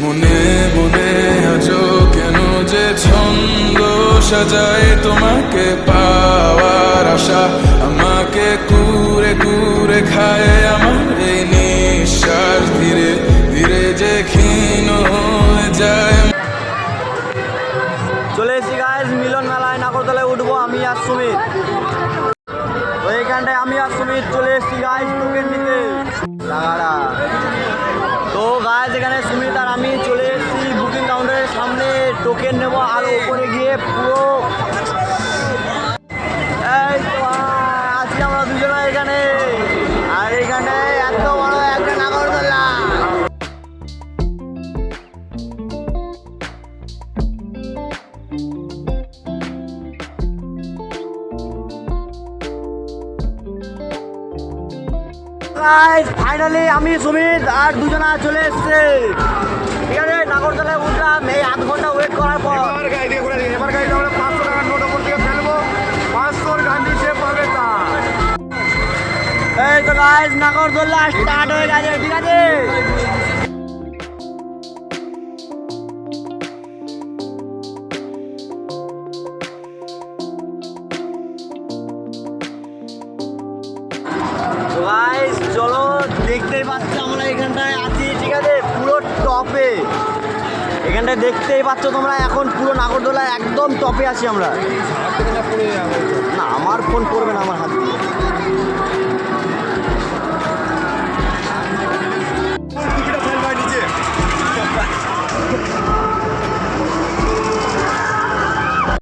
মনে মনে আজও কেন যে ছন্দ সাজায় তোমাকে পাওয়ার আশা আমাকে কুরে কুরে খায় আমার এই নিঃশ্বাস ধীরে ধীরে যে ক্ষীণ হয়ে যায়। চলে এসেছি গাইজ মিলন মেলায়, নাগরদোলায় উঠবো আমি আর সুমিত। ওইখানটায় আমি আর সুমিত চলে এসেছি গাইজ টোকেন নিতে লাগাড়া। তো গাইজ এখানে সুমিত আর আমি চলে এসেছি বুকিং কাউন্টারের সামনে টোকেন নেবো, আর ওপরে গিয়ে পুরো এই তো আছি আমরা দুজনে এখানে। আর এখানে এত বড় একটা নাগরদোলা। ফাইনালি আমি সুমিত আর দুজনা চলে এসছে। ঠিক আছে, নাগরদোলায় উঠলাম এই আধ ঘন্টা ওয়েট করার পর। এবার গাড়ি আমরা 500 টাকার নোট ওপর থেকে ফেলবো, 500 গান্ধী সে পাবে তা। এই তো গাইস নাগরদোলা স্টার্ট হয়ে গেছে। ঠিক আছে, গাইস চলো, দেখতেই পাচ্ছ আমরা এখানটায় আছি। ঠিক আছে, পুরো টপে এখানটায় দেখতেই পাচ্ছ তোমরা, এখন পুরো নাগরদোলায় একদম টপে আছি আমরা। না আমার ফোন পড়বে না আমার হাত দিয়ে।